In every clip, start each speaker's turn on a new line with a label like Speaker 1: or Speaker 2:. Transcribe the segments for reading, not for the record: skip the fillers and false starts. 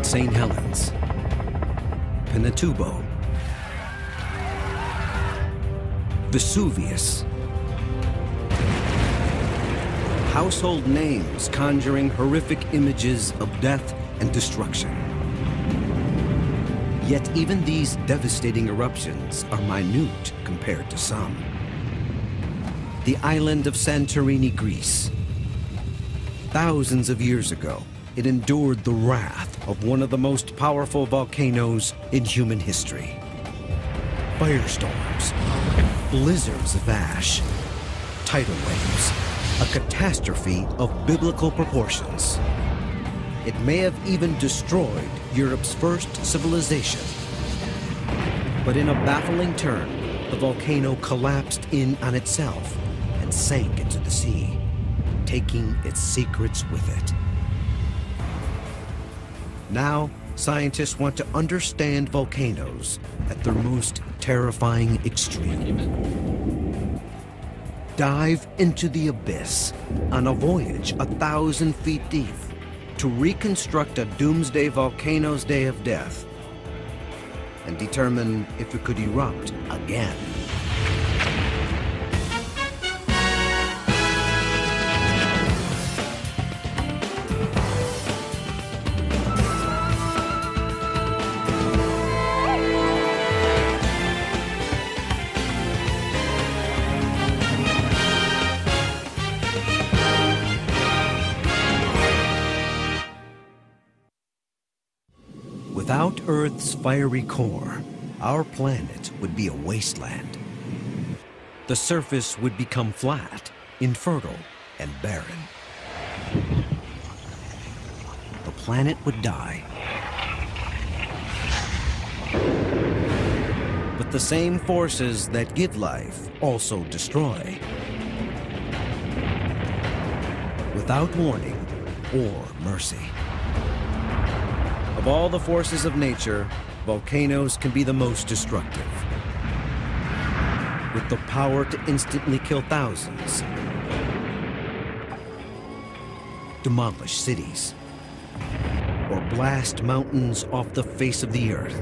Speaker 1: St. Helens, Pinatubo, Vesuvius. Household names conjuring horrific images of death and destruction. Yet even these devastating eruptions are minute compared to some. The island of Santorini, Greece. Thousands of years ago, it endured the wrath of one of the most powerful volcanoes in human history. Firestorms, blizzards of ash, tidal waves, a catastrophe of biblical proportions. It may have even destroyed Europe's first civilization. But in a baffling turn, the volcano collapsed in on itself and sank into the sea, taking its secrets with it. Now, scientists want to understand volcanoes at their most terrifying extreme. Dive into the abyss on a voyage 1,000 feet deep to reconstruct a doomsday volcano's day of death and determine if it could erupt again. Without Earth's fiery core, our planet would be a wasteland. The surface would become flat, infertile, and barren. The planet would die. But the same forces that give life also destroy. Without warning or mercy. Of all the forces of nature, volcanoes can be the most destructive. With the power to instantly kill thousands, demolish cities, or blast mountains off the face of the earth.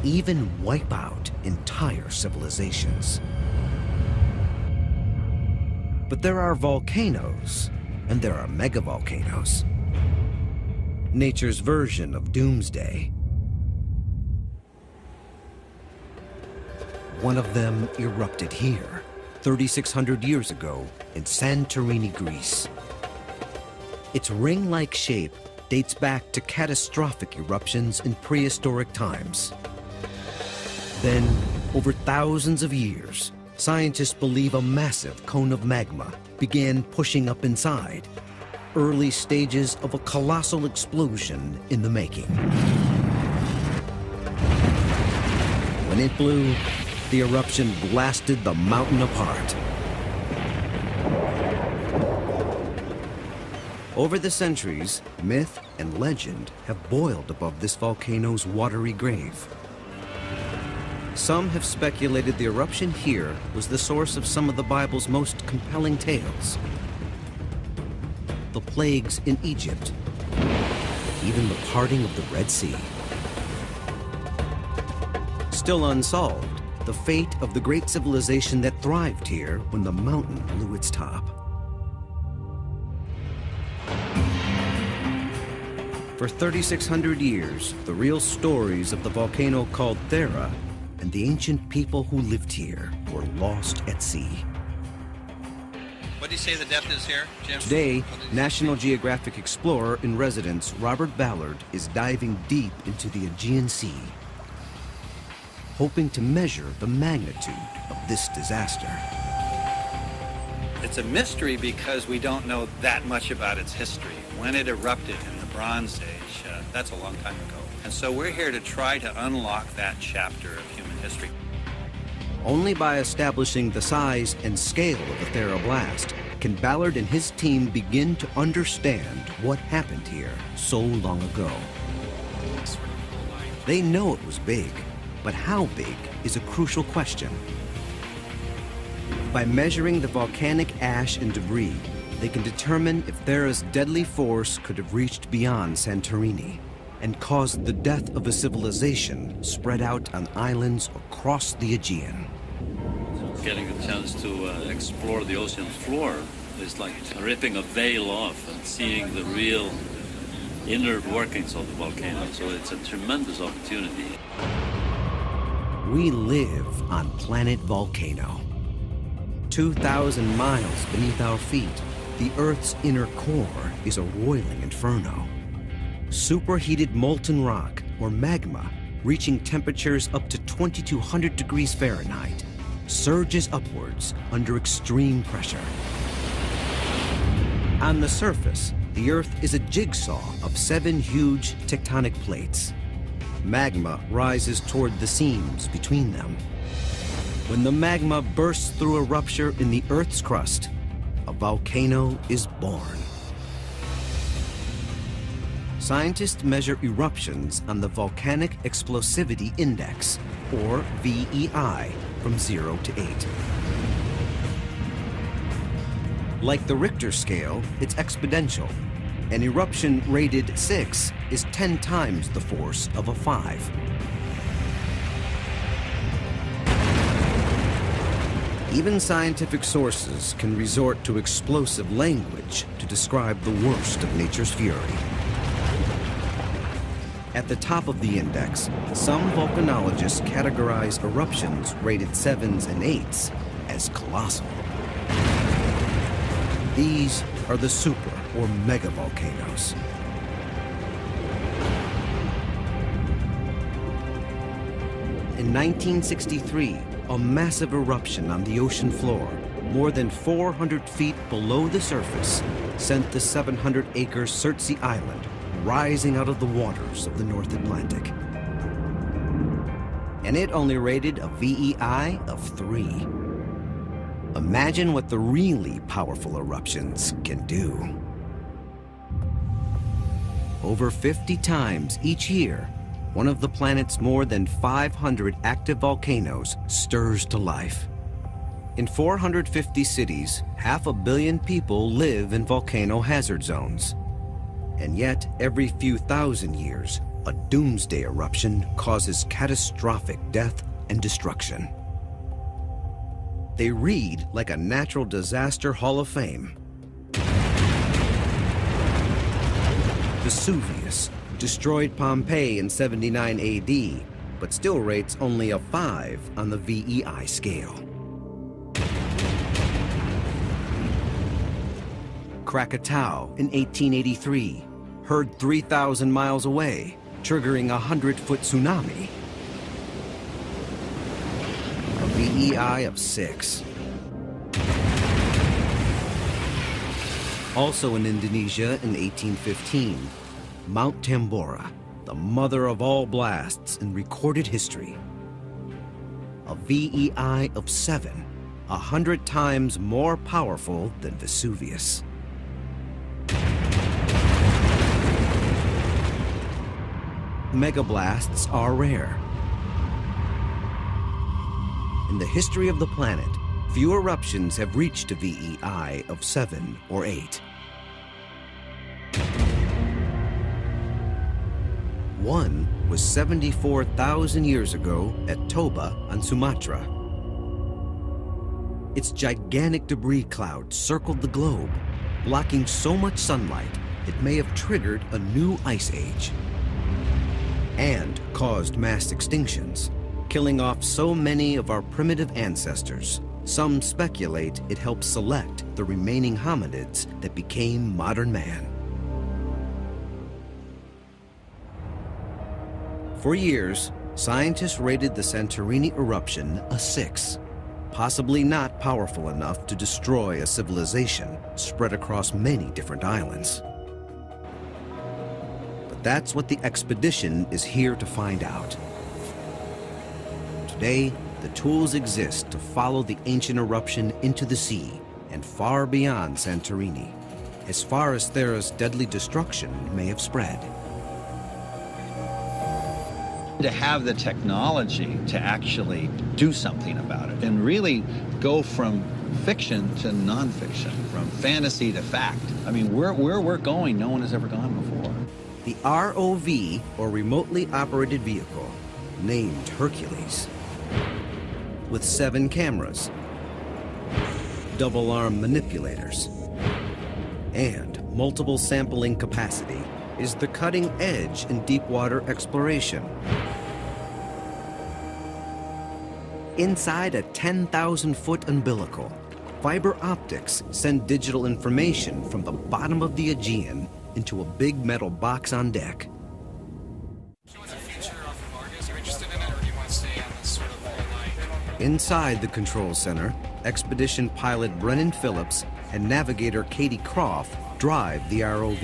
Speaker 1: Even wipe out entire civilizations. But there are volcanoes, and there are megavolcanoes. Nature's version of Doomsday. One of them erupted here, 3,600 years ago in Santorini, Greece. Its ring-like shape dates back to catastrophic eruptions in prehistoric times. Then, over thousands of years, scientists believe a massive cone of magma began pushing up inside, early stages of a colossal explosion in the making. When it blew, the eruption blasted the mountain apart. Over the centuries, myth and legend have boiled above this volcano's watery grave. Some have speculated the eruption here was the source of some of the Bible's most compelling tales. The plagues in Egypt, even the parting of the Red Sea. Still unsolved, the fate of the great civilization that thrived here when the mountain blew its top. For 3,600 years, the real stories of the volcano called Thera and the ancient people who lived here were lost at sea.
Speaker 2: What do you say the depth is here, Jim?
Speaker 1: Today, National Geographic explorer in residence Robert Ballard is diving deep into the Aegean Sea, hoping to measure the magnitude of this disaster.
Speaker 2: It's a mystery because we don't know that much about its history. When it erupted in the Bronze Age, that's a long time ago. And so we're here to try to unlock that chapter of human history.
Speaker 1: Only by establishing the size and scale of the Thera blast can Ballard and his team begin to understand what happened here so long ago. They know it was big, but how big is a crucial question. By measuring the volcanic ash and debris, they can determine if Thera's deadly force could have reached beyond Santorini and caused the death of a civilization spread out on islands across the Aegean.
Speaker 3: Getting a chance to explore the ocean floor is like ripping a veil off and seeing the real inner workings of the volcano. So it's a tremendous opportunity.
Speaker 1: We live on planet Volcano. 2,000 miles beneath our feet, the Earth's inner core is a roiling inferno. Superheated molten rock, or magma, reaching temperatures up to 2,200 degrees Fahrenheit, surges upwards under extreme pressure. On the surface, the Earth is a jigsaw of 7 huge tectonic plates. Magma rises toward the seams between them. When the magma bursts through a rupture in the Earth's crust, a volcano is born. Scientists measure eruptions on the Volcanic Explosivity Index, or VEI, from 0 to 8. Like the Richter scale, it's exponential. An eruption rated 6 is 10 times the force of a 5. Even scientific sources can resort to explosive language to describe the worst of nature's fury. At the top of the index, some volcanologists categorize eruptions rated 7s and 8s as colossal. These are the super or megavolcanoes. In 1963, a massive eruption on the ocean floor, more than 400 feet below the surface, sent the 700-acre Surtsey Island rising out of the waters of the North Atlantic. And it only rated a VEI of 3. Imagine what the really powerful eruptions can do. Over 50 times each year, one of the planet's more than 500 active volcanoes stirs to life. In 450 cities, 500 million people live in volcano hazard zones. And yet, every few thousand years, a doomsday eruption causes catastrophic death and destruction. They read like a natural disaster hall of fame. Vesuvius destroyed Pompeii in 79 AD, but still rates only a 5 on the VEI scale. Krakatoa in 1883, heard 3,000 miles away, triggering a 100-foot tsunami. A VEI of 6. Also in Indonesia in 1815, Mount Tambora, the mother of all blasts in recorded history. A VEI of 7, 100 times more powerful than Vesuvius. Megablasts are rare. In the history of the planet, few eruptions have reached a VEI of 7 or 8. One was 74,000 years ago at Toba on Sumatra. Its gigantic debris cloud circled the globe, blocking so much sunlight it may have triggered a new ice age and caused mass extinctions, killing off so many of our primitive ancestors. Some speculate it helped select the remaining hominids that became modern man. For years, scientists rated the Santorini eruption a 6, possibly not powerful enough to destroy a civilization spread across many different islands. But that's what the expedition is here to find out. Today, the tools exist to follow the ancient eruption into the sea and far beyond Santorini, as far as Thera's deadly destruction may have spread.
Speaker 2: To have the technology to actually do something about it and really go from fiction to nonfiction, from fantasy to fact. I mean, where we're going, no one has ever gone before.
Speaker 1: The ROV, or remotely operated vehicle, named Hercules, with 7 cameras, double-arm manipulators, and multiple sampling capacity, is the cutting edge in deep-water exploration. Inside a 10,000-foot umbilical, fiber optics send digital information from the bottom of the Aegean into a big metal box on deck. Inside the control center, expedition pilot Brennan Phillips and navigator Katie Croft drive the ROV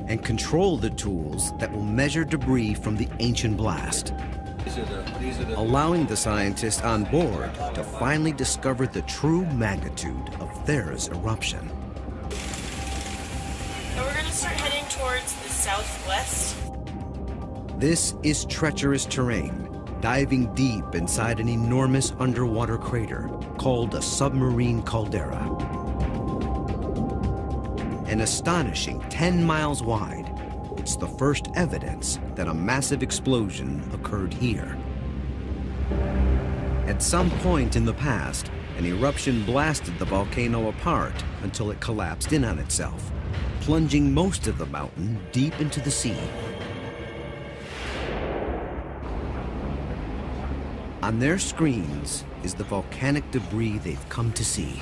Speaker 1: and control the tools that will measure debris from the ancient blast, allowing the scientists on board to finally discover the true magnitude of Thera's eruption.
Speaker 4: So we're going to start heading towards the southwest.
Speaker 1: This is treacherous terrain, diving deep inside an enormous underwater crater called a submarine caldera. An astonishing 10 miles wide, it's the first evidence that a massive explosion occurred here. At some point in the past, an eruption blasted the volcano apart until it collapsed in on itself, plunging most of the mountain deep into the sea. On their screens is the volcanic debris they've come to see.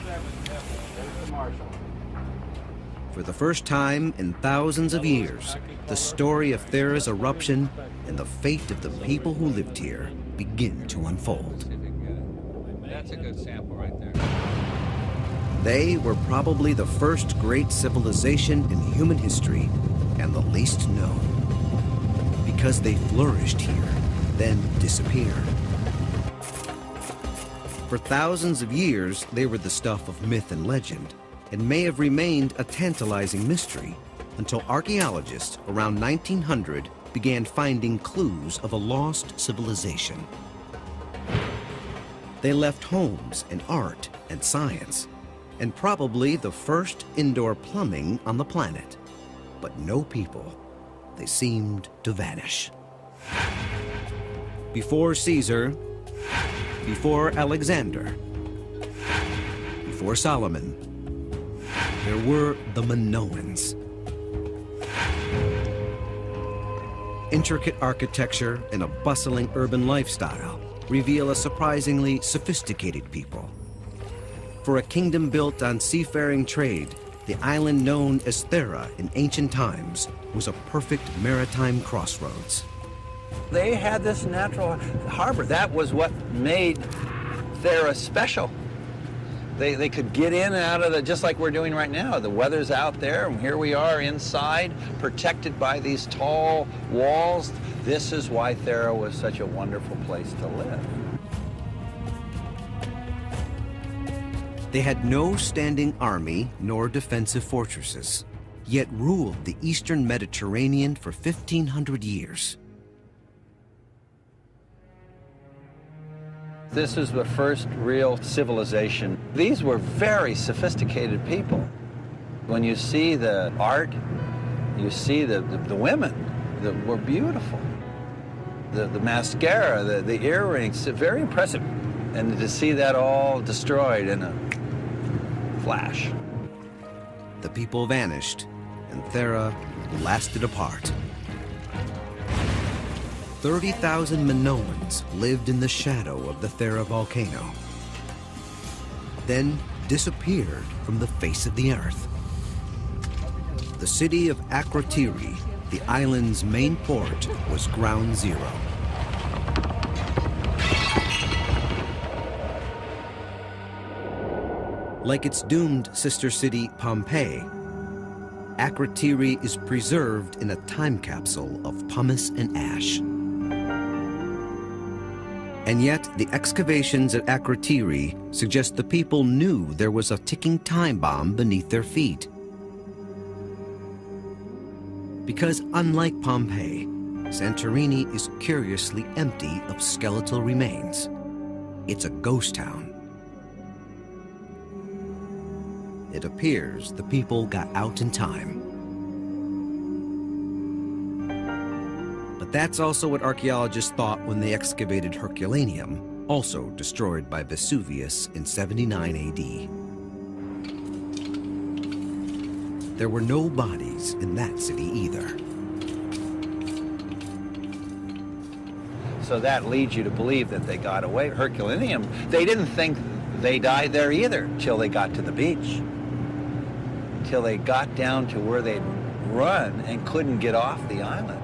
Speaker 1: For the first time in thousands of years, the story of Thera's eruption and the fate of the people who lived here begin to unfold.
Speaker 2: That's a good sample right there.
Speaker 1: They were probably the first great civilization in human history and the least known, because they flourished here, then disappeared. For thousands of years, they were the stuff of myth and legend, and may have remained a tantalizing mystery until archaeologists around 1900 began finding clues of a lost civilization. They left homes and art and science, and probably the first indoor plumbing on the planet. But no people. They seemed to vanish. Before Caesar, before Alexander, before Solomon, there were the Minoans. Intricate architecture and a bustling urban lifestyle reveal a surprisingly sophisticated people. For a kingdom built on seafaring trade, the island known as Thera in ancient times was a perfect maritime crossroads.
Speaker 2: They had this natural harbor. That was what made Thera special. They could get in and out of just like we're doing right now. The weather's out there, and here we are inside, protected by these tall walls. This is why Thera was such a wonderful place to live.
Speaker 1: They had no standing army nor defensive fortresses, yet ruled the eastern Mediterranean for 1,500 years.
Speaker 2: This is the first real civilization. These were very sophisticated people. When you see the art, you see the women that were beautiful. The mascara, the earrings, very impressive. And to see that all destroyed in a flash.
Speaker 1: The people vanished, and Thera lasted apart. 30,000 Minoans lived in the shadow of the Thera volcano, then disappeared from the face of the earth. The city of Akrotiri, the island's main port, was ground zero. Like its doomed sister city, Pompeii, Akrotiri is preserved in a time capsule of pumice and ash. And yet, the excavations at Akrotiri suggest the people knew there was a ticking time bomb beneath their feet. Because unlike Pompeii, Santorini is curiously empty of skeletal remains. It's a ghost town. It appears the people got out in time. But that's also what archaeologists thought when they excavated Herculaneum, also destroyed by Vesuvius in 79 AD. There were no bodies in that city either.
Speaker 2: So that leads you to believe that they got away. Herculaneum, they didn't think they died there either till they got to the beach. Till they got down to where they'd run and couldn't get off the island.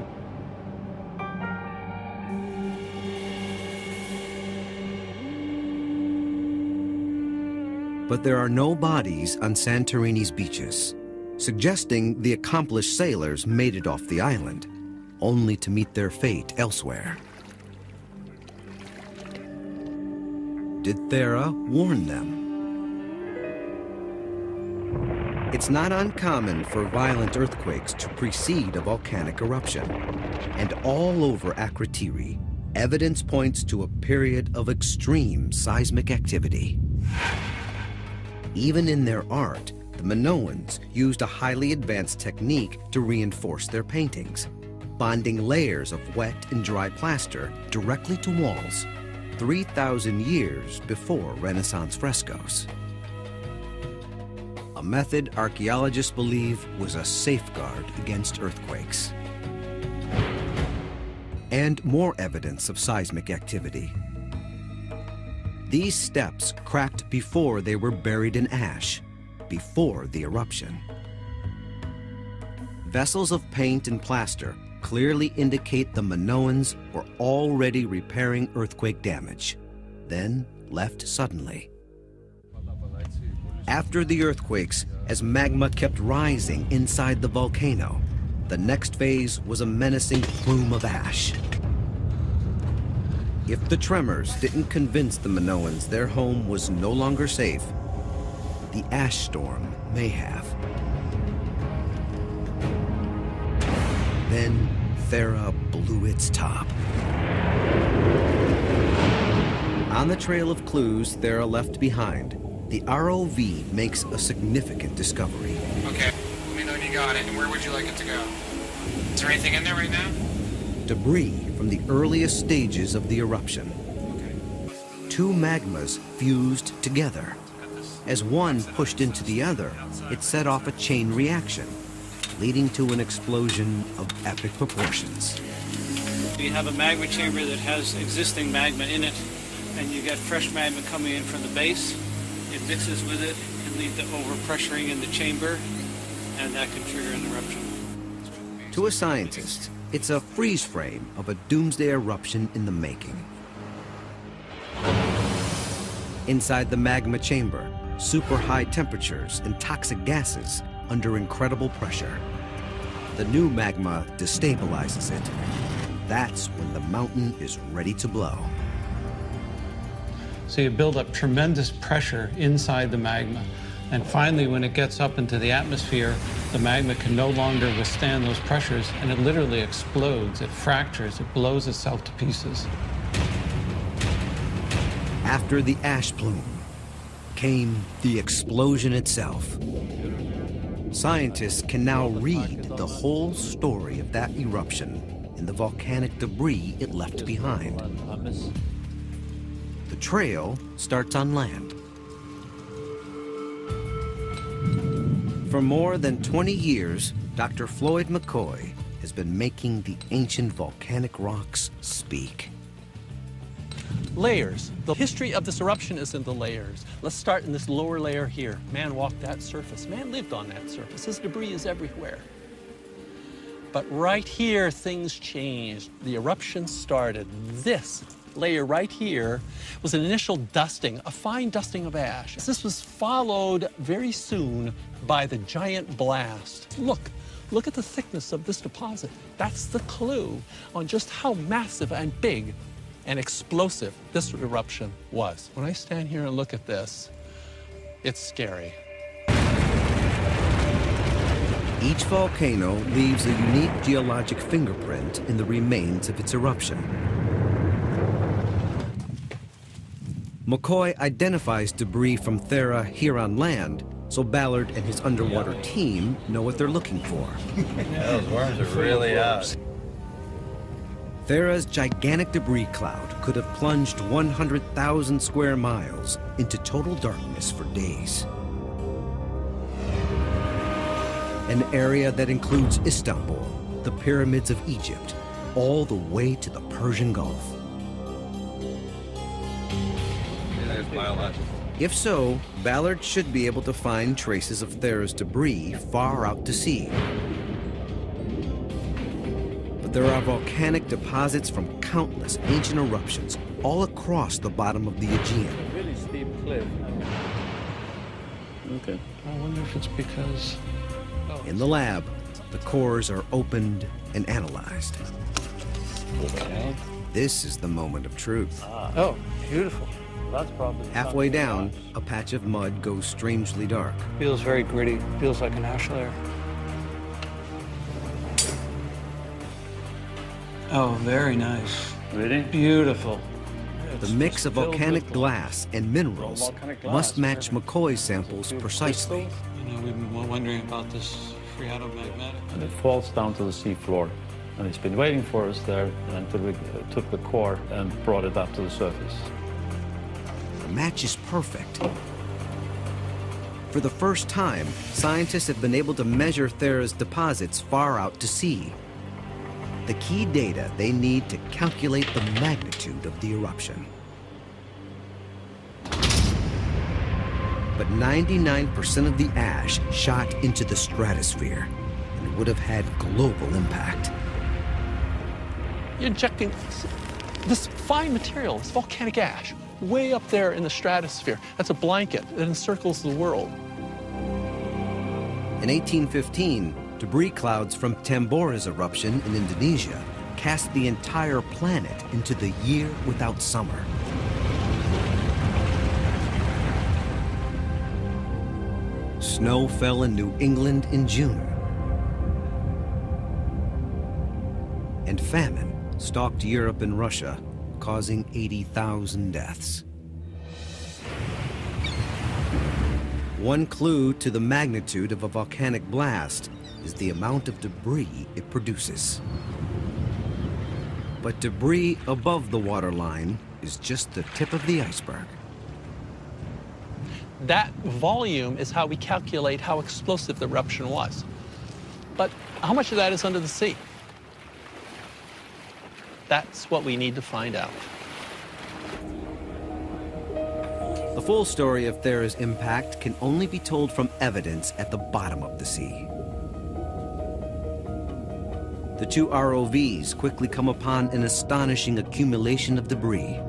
Speaker 1: But there are no bodies on Santorini's beaches, suggesting the accomplished sailors made it off the island, only to meet their fate elsewhere. Did Thera warn them? It's not uncommon for violent earthquakes to precede a volcanic eruption, and all over Akrotiri, evidence points to a period of extreme seismic activity. Even in their art, the Minoans used a highly advanced technique to reinforce their paintings, bonding layers of wet and dry plaster directly to walls, 3,000 years before Renaissance frescoes. A method archaeologists believe was a safeguard against earthquakes. And more evidence of seismic activity. These steps cracked before they were buried in ash, before the eruption. Vessels of paint and plaster clearly indicate the Minoans were already repairing earthquake damage, then left suddenly. After the earthquakes, as magma kept rising inside the volcano, the next phase was a menacing plume of ash. If the tremors didn't convince the Minoans their home was no longer safe, the ash storm may have. Then Thera blew its top. On the trail of clues Thera left behind, the ROV makes a significant discovery.
Speaker 5: Okay, let me know when you got it, and where would you like it to go? Is there anything in there right now?
Speaker 1: Debris from the earliest stages of the eruption.
Speaker 5: Okay.
Speaker 1: Two magmas fused together. As one pushed into the other, it set off a chain reaction, leading to an explosion of epic proportions.
Speaker 6: You have a magma chamber that has existing magma in it, and you get fresh magma coming in from the base. It mixes with it, can lead to overpressuring in the chamber, and that can trigger an eruption.
Speaker 1: To a scientist, it's a freeze frame of a doomsday eruption in the making. Inside the magma chamber, super high temperatures and toxic gases under incredible pressure. The new magma destabilizes it. That's when the mountain is ready to blow.
Speaker 7: So you build up tremendous pressure inside the magma. And finally, when it gets up into the atmosphere, the magma can no longer withstand those pressures, and it literally explodes, it fractures, it blows itself to pieces.
Speaker 1: After the ash plume came the explosion itself. Scientists can now read the whole story of that eruption in the volcanic debris it left behind. The trail starts on land. For more than 20 years, Dr. Floyd McCoy has been making the ancient volcanic rocks speak.
Speaker 8: Layers. The history of this eruption is in the layers. Let's start in this lower layer here. Man walked that surface. Man lived on that surface. His debris is everywhere. But right here, things changed. The eruption started. This layer right here was an initial dusting, a fine dusting of ash. This was followed very soon by the giant blast. Look at the thickness of this deposit. That's the clue on just how massive and big and explosive this eruption was. When I stand here and look at this, it's scary.
Speaker 1: Each volcano leaves a unique geologic fingerprint in the remains of its eruption. McCoy identifies debris from Thera here on land, so Ballard and his underwater team know what they're looking for.
Speaker 2: Yeah, those worms are really out.
Speaker 1: Thera's gigantic debris cloud could have plunged 100,000 square miles into total darkness for days. An area that includes Istanbul, the pyramids of Egypt, all the way to the Persian Gulf.
Speaker 2: There's biological.
Speaker 1: If so, Ballard should be able to find traces of Thera's debris far out to sea. But there are volcanic deposits from countless ancient eruptions all across the bottom of the Aegean.
Speaker 8: Really steep cliff.
Speaker 7: Okay. I wonder if it's because...
Speaker 1: In the lab, the cores are opened and analyzed.
Speaker 7: Okay.
Speaker 1: This is the moment of truth.
Speaker 7: Oh, beautiful. That's probably
Speaker 1: Halfway down, a patch of mud goes strangely dark.
Speaker 7: Feels very gritty. Feels like an ash layer. Oh, very nice.
Speaker 3: Really?
Speaker 7: Beautiful.
Speaker 1: The mix of volcanic glass and minerals must match McCoy's samples precisely.
Speaker 7: You know, we've been wondering about this phreatomagmatic.
Speaker 9: And it falls down to the sea floor. And it's been waiting for us there until we took the core and brought it up to the surface.
Speaker 1: The match is perfect. For the first time, scientists have been able to measure Thera's deposits far out to sea. The key data they need to calculate the magnitude of the eruption. But 99% of the ash shot into the stratosphere and would have had global impact.
Speaker 8: You're injecting this fine material, this volcanic ash, way up there in the stratosphere. That's a blanket that encircles the world.
Speaker 1: In 1815, debris clouds from Tambora's eruption in Indonesia cast the entire planet into the year without summer. Snow fell in New England in June. And famine stalked Europe and Russia, causing 80,000 deaths. One clue to the magnitude of a volcanic blast is the amount of debris it produces. But debris above the waterline is just the tip of the iceberg.
Speaker 8: That volume is how we calculate how explosive the eruption was. But how much of that is under the sea? That's what we need to find out.
Speaker 1: The full story of Thera's impact can only be told from evidence at the bottom of the sea. The two ROVs quickly come upon an astonishing accumulation of debris.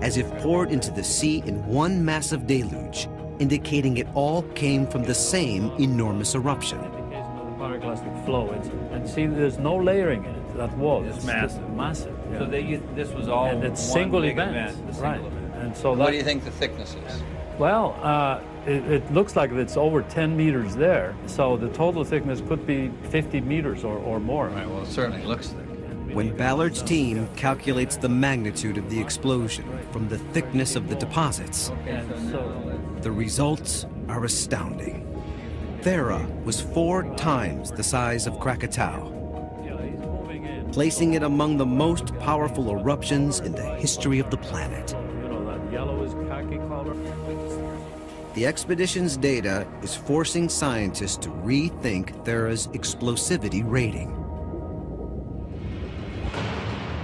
Speaker 1: As if poured into the sea in one massive deluge, indicating it all came from the same enormous eruption.
Speaker 9: Indication of the pyroclastic flow. And see, there's no layering in it. That wall.
Speaker 2: It's massive.
Speaker 9: Massive. Yeah.
Speaker 2: So this was all
Speaker 9: and it's
Speaker 2: one
Speaker 9: single
Speaker 2: big
Speaker 9: event.
Speaker 2: a single
Speaker 9: Right.
Speaker 2: event.
Speaker 9: And so
Speaker 2: What do you think the thickness is?
Speaker 9: Well, it looks like it's over 10 meters there. So the total thickness could be 50 meters or more.
Speaker 2: Right, well, it certainly looks thick.
Speaker 1: When Ballard's team calculates the magnitude of the explosion from the thickness of the deposits, the results are astounding. Thera was 4 times the size of Krakatoa, placing it among the most powerful eruptions in the history of the planet.
Speaker 9: You know, that yellow is khaki color.
Speaker 1: The expedition's data is forcing scientists to rethink Thera's explosivity rating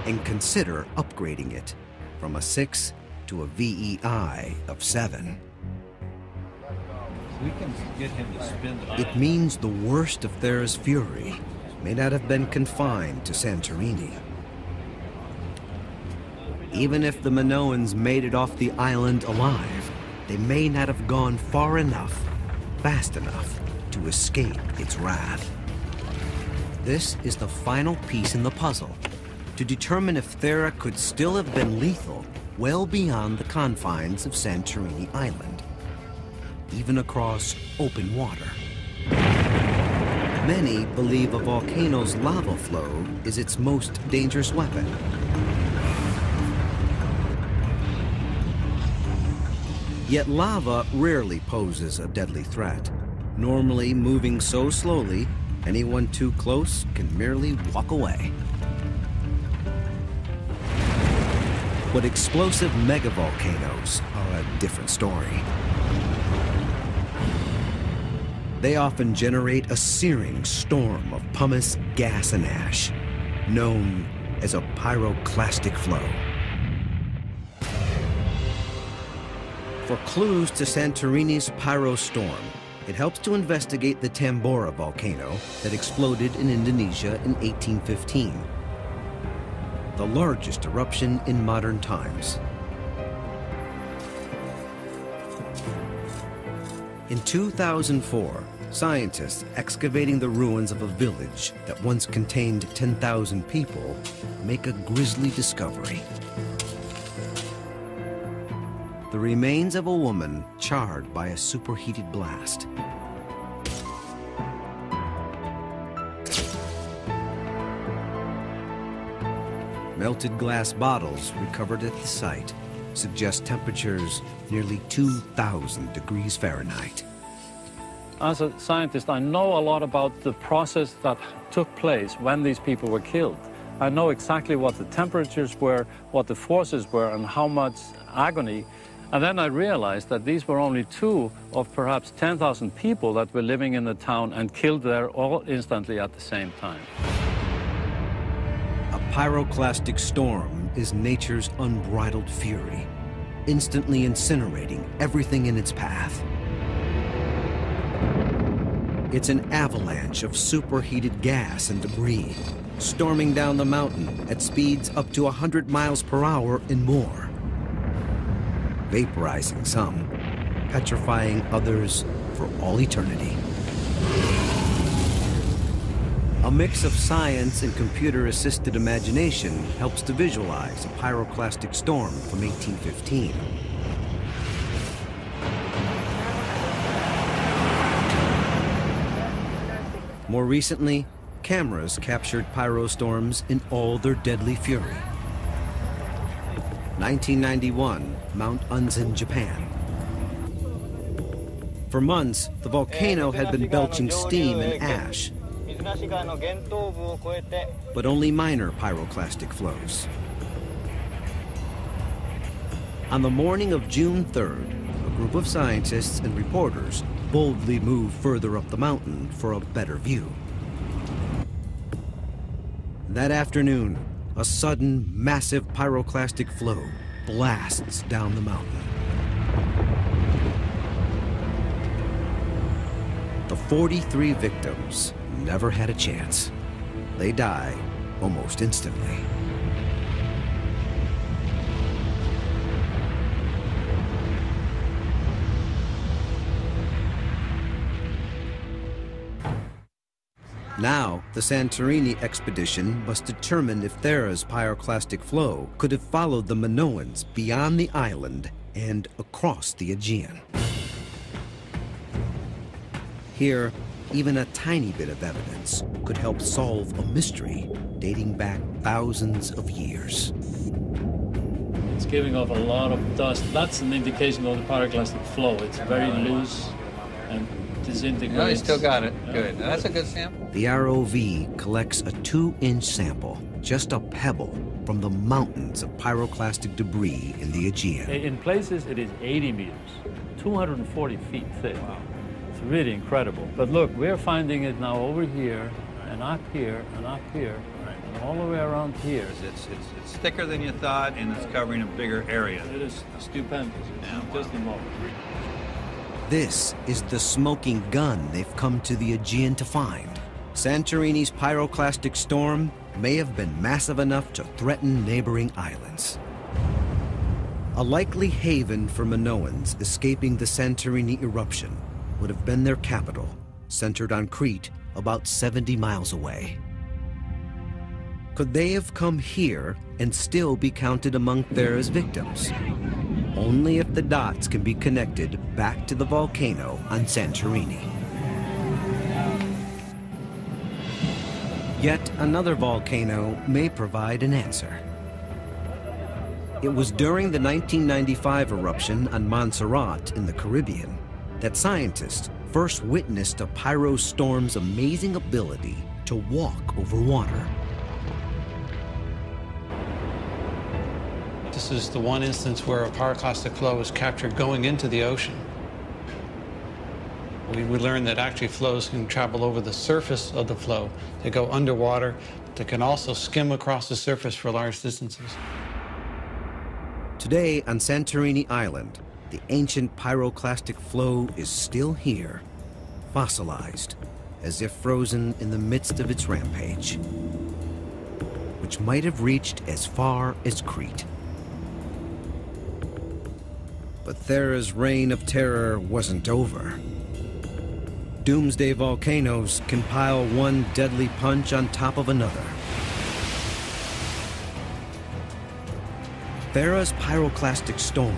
Speaker 1: and consider upgrading it from a 6 to a VEI of 7.
Speaker 2: We can get him to spin the
Speaker 1: It means the worst of Thera's fury may not have been confined to Santorini. Even if the Minoans made it off the island alive, they may not have gone far enough, fast enough, to escape its wrath. This is the final piece in the puzzle to determine if Thera could still have been lethal well beyond the confines of Santorini Island, even across open water. Many believe a volcano's lava flow is its most dangerous weapon. Yet lava rarely poses a deadly threat. Normally moving so slowly, anyone too close can merely walk away. But explosive megavolcanoes are a different story. They often generate a searing storm of pumice, gas, and ash, known as a pyroclastic flow. For clues to Santorini's pyrostorm, it helps to investigate the Tambora volcano that exploded in Indonesia in 1815, the largest eruption in modern times. In 2004, scientists excavating the ruins of a village that once contained 10,000 people make a grisly discovery. The remains of a woman charred by a superheated blast. Melted glass bottles recovered at the site suggest temperatures nearly 2,000 degrees Fahrenheit.
Speaker 9: As a scientist, I know a lot about the process that took place when these people were killed. I know exactly what the temperatures were, what the forces were, and how much agony. And then I realized that these were only 2 of perhaps 10,000 people that were living in the town and killed there all instantly at the same time.
Speaker 1: A pyroclastic storm is nature's unbridled fury, instantly incinerating everything in its path. It's an avalanche of superheated gas and debris, storming down the mountain at speeds up to 100 miles per hour and more, vaporizing some, petrifying others for all eternity. A mix of science and computer-assisted imagination helps to visualize a pyroclastic storm from 1815. More recently, cameras captured pyrostorms in all their deadly fury. 1991, Mount Unzen, Japan. For months, the volcano had been belching steam and ash, but only minor pyroclastic flows. On the morning of June 3rd, a group of scientists and reporters boldly moved further up the mountain for a better view. That afternoon, a sudden, massive pyroclastic flow blasts down the mountain. The 43 victims never had a chance. They die almost instantly. Now, the Santorini expedition must determine if Thera's pyroclastic flow could have followed the Minoans beyond the island and across the Aegean. Here, even a tiny bit of evidence could help solve a mystery dating back thousands of years.
Speaker 9: It's giving off a lot of dust. That's an indication of the pyroclastic flow. It's very loose and disintegrates.
Speaker 2: No, you still got it. Good. Now, that's a good sample.
Speaker 1: The ROV collects a 2-inch sample, just a pebble from the mountains of pyroclastic debris in the Aegean.
Speaker 9: In places, it is 80 meters, 240 feet thick. Wow. It's really incredible. But look, we're finding it now over here, and up here, and up here, and all the way around here.
Speaker 2: It's thicker than you thought, and it's covering a bigger area.
Speaker 9: It is stupendous.
Speaker 2: Yeah,
Speaker 9: just a moment.
Speaker 1: This is the smoking gun they've come to the Aegean to find. Santorini's pyroclastic storm may have been massive enough to threaten neighboring islands. A likely haven for Minoans escaping the Santorini eruption would have been their capital, centered on Crete, about 70 miles away. Could they have come here and still be counted among Thera's victims? Only if the dots can be connected back to the volcano on Santorini. Yet another volcano may provide an answer. It was during the 1995 eruption on Montserrat in the Caribbean that scientists first witnessed a pyrostorm's amazing ability to walk over water.
Speaker 7: This is the one instance where a pyroclastic flow was captured going into the ocean. We learned that actually flows can travel over the surface of the flow. They go underwater. They can also skim across the surface for large distances.
Speaker 1: Today on Santorini Island, the ancient pyroclastic flow is still here, fossilized, as if frozen in the midst of its rampage, which might have reached as far as Crete. But Thera's reign of terror wasn't over. Doomsday volcanoes can pile one deadly punch on top of another. Thera's pyroclastic storm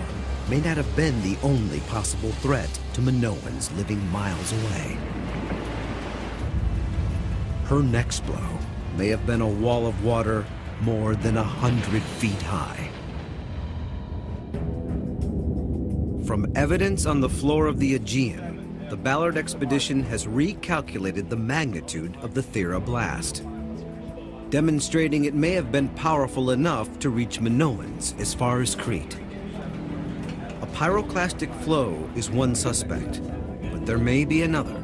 Speaker 1: may not have been the only possible threat to Minoans living miles away. Her next blow may have been a wall of water more than 100 feet high. From evidence on the floor of the Aegean, the Ballard expedition has recalculated the magnitude of the Thera blast, demonstrating it may have been powerful enough to reach Minoans as far as Crete. A pyroclastic flow is one suspect, but there may be another.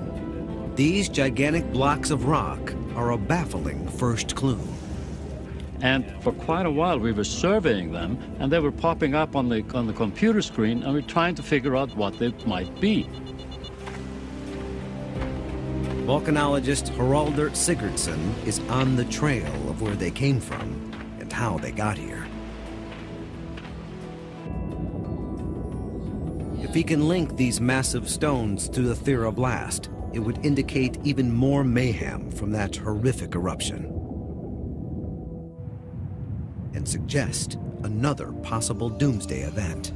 Speaker 1: These gigantic blocks of rock are a baffling first clue.
Speaker 9: And for quite a while we were surveying them, and they were popping up on the computer screen, and we're trying to figure out what they might be.
Speaker 1: Volcanologist Haraldur Sigurdsson is on the trail of where they came from and how they got here. If he can link these massive stones to the Thera blast, it would indicate even more mayhem from that horrific eruption, and suggest another possible doomsday event.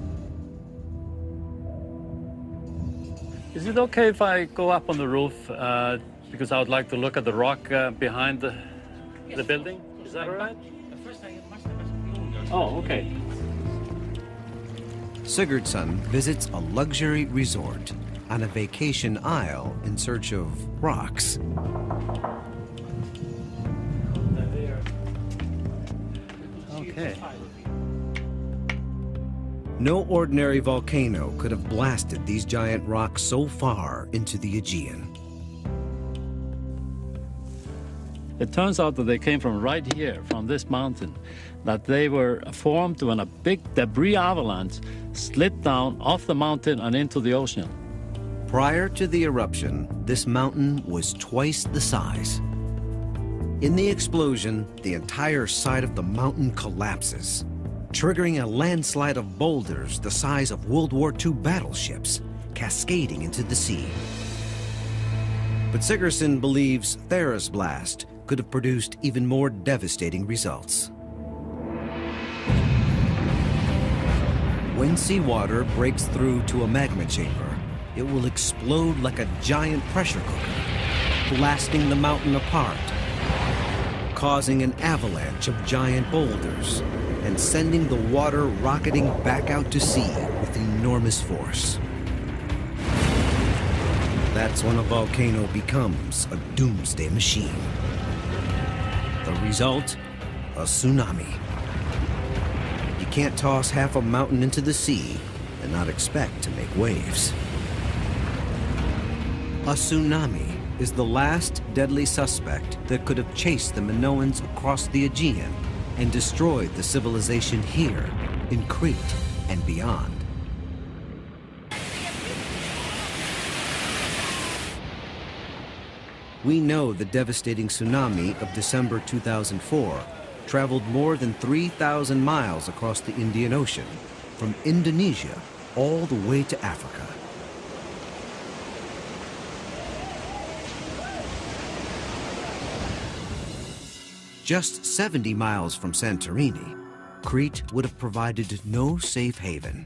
Speaker 9: Is it okay if I go up on the roof? Because I would like to look at the rock behind the building. Is that all right? Oh, okay.
Speaker 1: Sigurdsson visits a luxury resort on a vacation isle in search of rocks.
Speaker 9: Okay.
Speaker 1: No ordinary volcano could have blasted these giant rocks so far into the Aegean.
Speaker 9: It turns out that they came from right here, from this mountain, that they were formed when a big debris avalanche slid down off the mountain and into the ocean.
Speaker 1: Prior to the eruption, this mountain was twice the size. In the explosion, the entire side of the mountain collapses, triggering a landslide of boulders the size of World War II battleships, cascading into the sea. But Sigurdsson believes Thera's blast could have produced even more devastating results. When seawater breaks through to a magma chamber, it will explode like a giant pressure cooker, blasting the mountain apart, causing an avalanche of giant boulders, and sending the water rocketing back out to sea with enormous force. That's when a volcano becomes a doomsday machine. The result? A tsunami. You can't toss half a mountain into the sea and not expect to make waves. A tsunami is the last deadly suspect that could have chased the Minoans across the Aegean and destroyed the civilization here in Crete and beyond. We know the devastating tsunami of December 2004 traveled more than 3,000 miles across the Indian Ocean, from Indonesia all the way to Africa. Just 70 miles from Santorini, Crete would have provided no safe haven.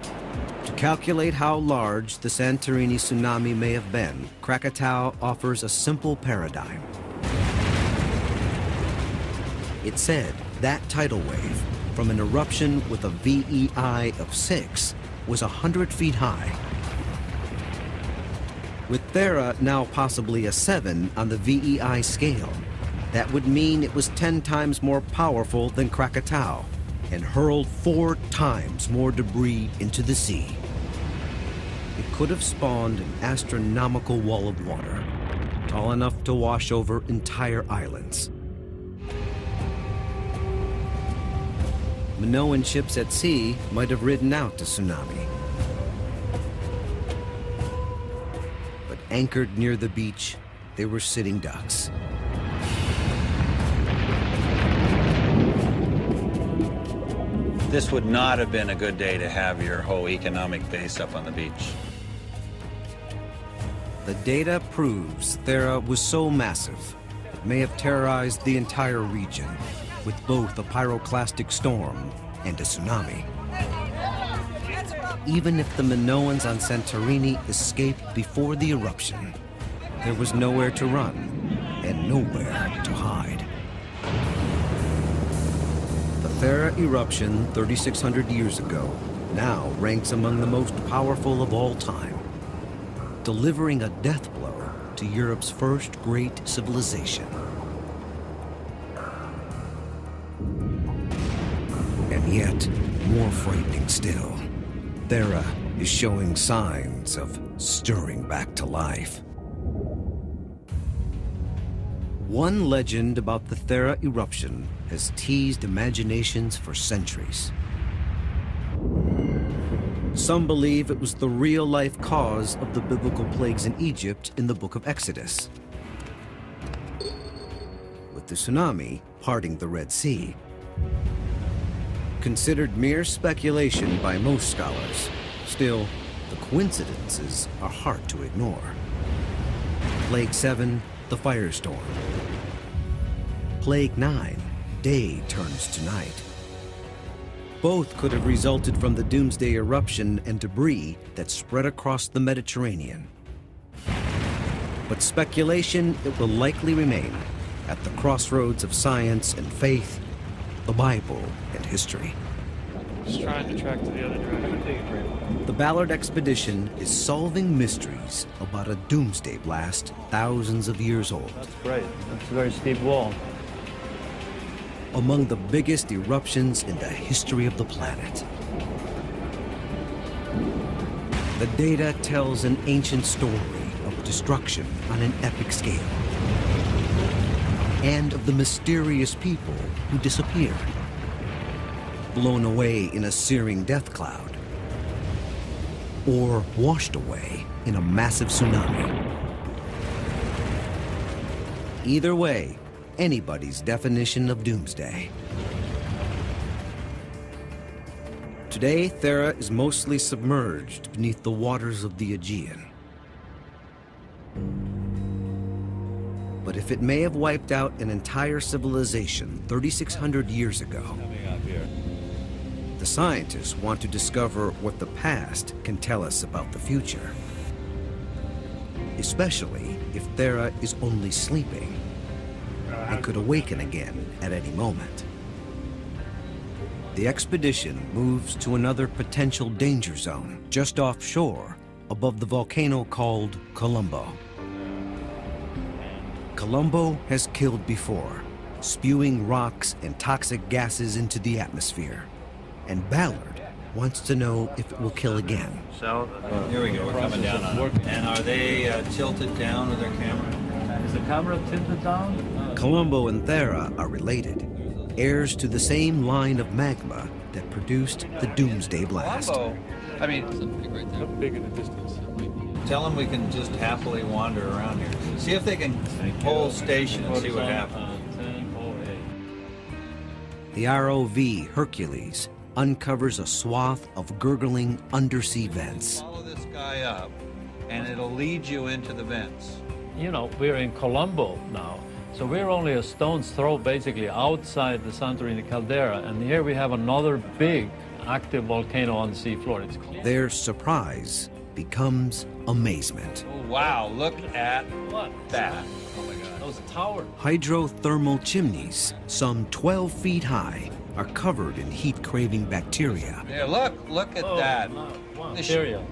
Speaker 1: To calculate how large the Santorini tsunami may have been, Krakatau offers a simple paradigm. It said that tidal wave from an eruption with a VEI of 6 was 100 feet high. With Thera now possibly a 7 on the VEI scale, that would mean it was 10 times more powerful than Krakatau and hurled 4 times more debris into the sea. It could have spawned an astronomical wall of water, tall enough to wash over entire islands. Minoan ships at sea might have ridden out to tsunami. But anchored near the beach, they were sitting ducks.
Speaker 2: This would not have been a good day to have your whole economic base up on the beach.
Speaker 1: The data proves Thera was so massive, it may have terrorized the entire region, with both a pyroclastic storm and a tsunami. Even if the Minoans on Santorini escaped before the eruption, there was nowhere to run and nowhere to hide. The Thera eruption 3,600 years ago now ranks among the most powerful of all time, delivering a death blow to Europe's first great civilization. And yet, more frightening still, Thera is showing signs of stirring back to life. One legend about the Thera eruption has teased imaginations for centuries. Some believe it was the real-life cause of the biblical plagues in Egypt in the book of Exodus, with the tsunami parting the Red Sea. Considered mere speculation by most scholars, still, the coincidences are hard to ignore. Plague 7, the firestorm. Plague 9, day turns to night. Both could have resulted from the Doomsday eruption and debris that spread across the Mediterranean. But speculation, it will likely remain at the crossroads of science and faith, the Bible and history.
Speaker 10: Just trying to track to the other direction.
Speaker 1: The Ballard expedition is solving mysteries about a doomsday blast thousands of years old.
Speaker 9: That's great. That's a very steep wall.
Speaker 1: Among the biggest eruptions in the history of the planet. The data tells an ancient story of destruction on an epic scale, and of the mysterious people who disappeared, blown away in a searing death cloud, or washed away in a massive tsunami. Either way, anybody's definition of doomsday. Today, Thera is mostly submerged beneath the waters of the Aegean. But if it may have wiped out an entire civilization 3,600 years ago, the scientists want to discover what the past can tell us about the future. Especially if Thera is only sleeping and could awaken again at any moment. The expedition moves to another potential danger zone just offshore above the volcano called Colombo. Colombo has killed before, spewing rocks and toxic gases into the atmosphere. And Ballard wants to know if it will kill again.
Speaker 2: So, here we go, we're coming down on it. And are they tilted down with their camera?
Speaker 9: Is the camera tilted down?
Speaker 1: Colombo and Thera are related, heirs to the same line of magma that produced the Doomsday blast.
Speaker 2: Colombo, I mean,
Speaker 10: Look big in the distance.
Speaker 2: tell them we can just happily wander around here. See if they can hold station and see what happens.
Speaker 1: The ROV Hercules uncovers a swath of gurgling undersea vents.
Speaker 2: Follow this guy up, and it'll lead you into the vents.
Speaker 9: You know, we're in Colombo now, so we're only a stone's throw basically outside the Santorini caldera, and here we have another big active volcano on the seafloor. It's clear.
Speaker 1: Their surprise becomes amazement.
Speaker 2: Oh, wow, look at
Speaker 9: What?
Speaker 2: that. Oh my God.
Speaker 9: Those towers.
Speaker 1: Hydrothermal chimneys, some 12 feet high, are covered in heat-craving bacteria.
Speaker 2: Yeah, look at that.
Speaker 9: Bacteria,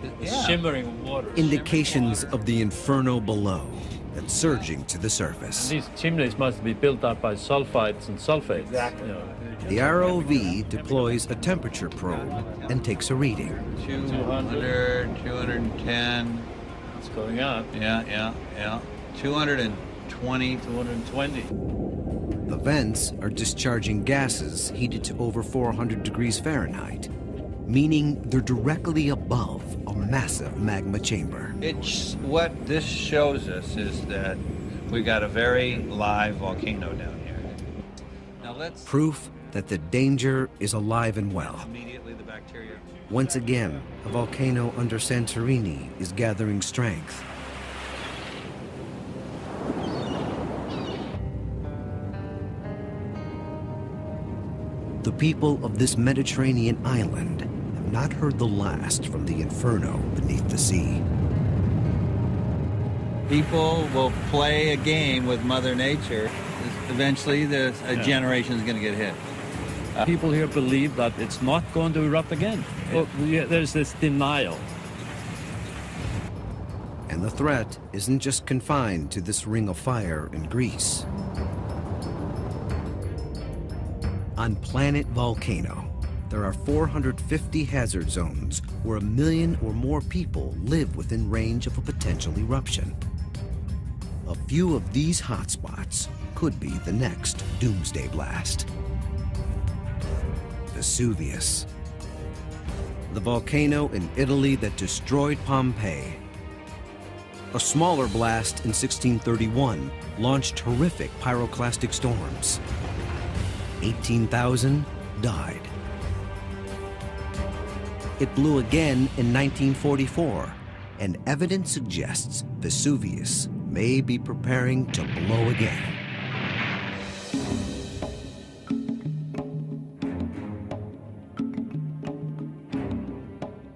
Speaker 9: shimmering water.
Speaker 1: Indications of the inferno below that's surging to the surface.
Speaker 9: And these chimneys must be built up by sulfides and sulfates.
Speaker 2: Exactly.
Speaker 9: You know.
Speaker 1: The ROV deploys a temperature probe and takes a reading.
Speaker 2: 200, 210.
Speaker 9: It's going up.
Speaker 2: Yeah. 220.
Speaker 9: 220.
Speaker 1: The vents are discharging gases heated to over 400 degrees Fahrenheit, meaning they're directly above a massive magma chamber.
Speaker 2: What this shows us is that we got a very live volcano down here. Now let's...
Speaker 1: Proof that the danger is alive and well.
Speaker 2: Immediately the bacteria...
Speaker 1: Once again, a volcano under Santorini is gathering strength. The people of this Mediterranean island have not heard the last from the inferno beneath the sea.
Speaker 2: People will play a game with Mother Nature. Eventually, a generation is going to get hit.
Speaker 9: People here believe that it's not going to erupt again. Well, there's this denial.
Speaker 1: And the threat isn't just confined to this ring of fire in Greece. On planet Volcano, there are 450 hazard zones where 1 million or more people live within range of a potential eruption. A few of these hotspots could be the next Doomsday blast. Vesuvius, the volcano in Italy that destroyed Pompeii. A smaller blast in 1631 launched horrific pyroclastic storms. 18,000 died. It blew again in 1944, and evidence suggests Vesuvius may be preparing to blow again.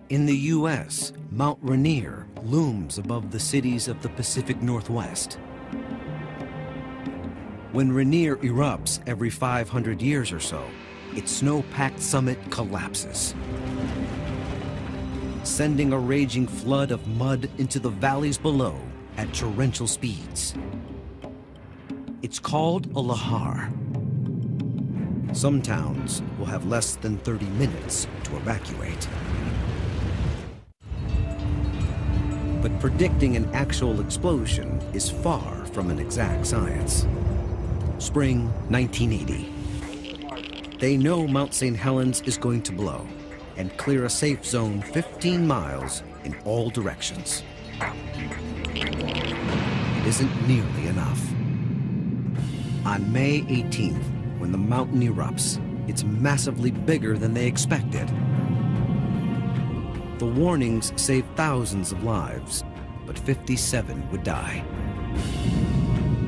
Speaker 1: In the U.S., Mount Rainier looms above the cities of the Pacific Northwest. When Rainier erupts every 500 years or so, its snow-packed summit collapses, sending a raging flood of mud into the valleys below at torrential speeds. It's called a lahar. Some towns will have less than 30 minutes to evacuate. But predicting an actual explosion is far from an exact science. Spring 1980. They know Mount St. Helens is going to blow and clear a safe zone 15 miles in all directions. It isn't nearly enough. On May 18th, when the mountain erupts, it's massively bigger than they expected. The warnings saved thousands of lives, but 57 would die.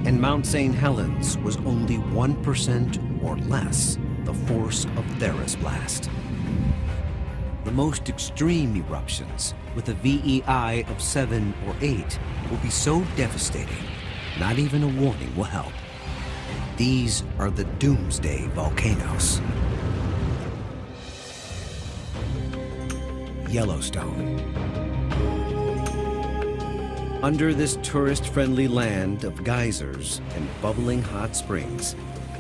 Speaker 1: And Mount St. Helens was only 1% or less the force of Thera's blast. The most extreme eruptions, with a VEI of 7 or 8, will be so devastating, not even a warning will help. These are the Doomsday volcanoes. Yellowstone. Under this tourist-friendly land of geysers and bubbling hot springs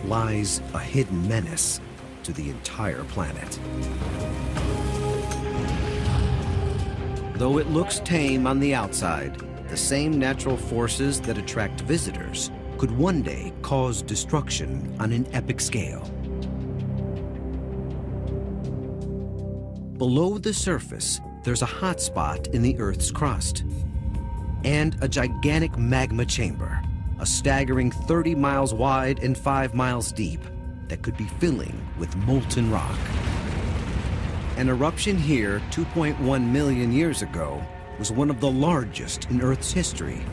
Speaker 1: lies a hidden menace to the entire planet. Though it looks tame on the outside, the same natural forces that attract visitors could one day cause destruction on an epic scale. Below the surface, there's a hot spot in the Earth's crust and a gigantic magma chamber, a staggering 30 miles wide and 5 miles deep that could be filling with molten rock. An eruption here 2.1 million years ago was one of the largest in Earth's history.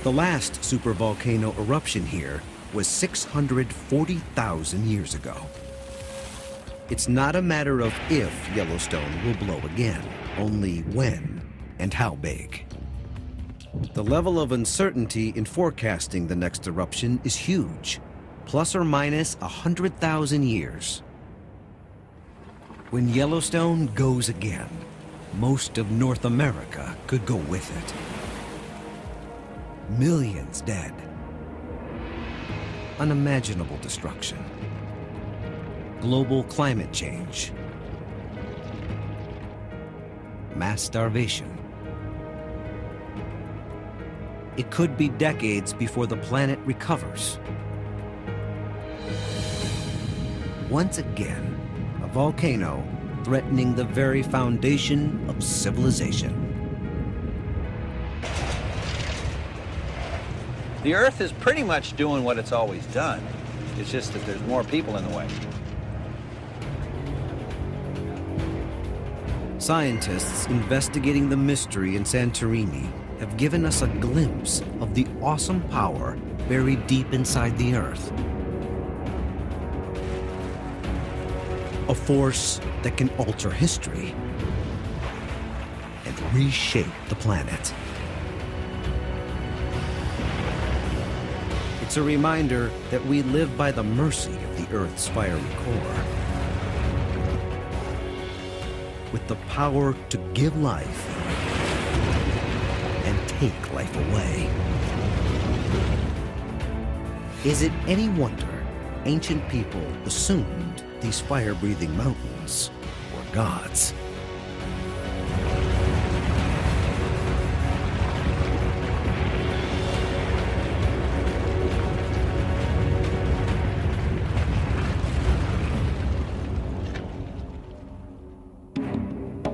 Speaker 1: The last supervolcano eruption here was 640,000 years ago. It's not a matter of if Yellowstone will blow again, only when and how big. The level of uncertainty in forecasting the next eruption is huge. plus or minus 100,000 years. When Yellowstone goes again, most of North America could go with it. Millions dead. Unimaginable destruction. Global climate change. Mass starvation. It could be decades before the planet recovers. Once again, a volcano threatening the very foundation of civilization.
Speaker 2: The Earth is pretty much doing what it's always done. It's just that there's more people in the way.
Speaker 1: Scientists investigating the mystery in Santorini have given us a glimpse of the awesome power buried deep inside the Earth. A force that can alter history and reshape the planet. It's a reminder that we live by the mercy of the Earth's fiery core, with the power to give life and take life away. Is it any wonder ancient people assumed these fire-breathing mountains were gods?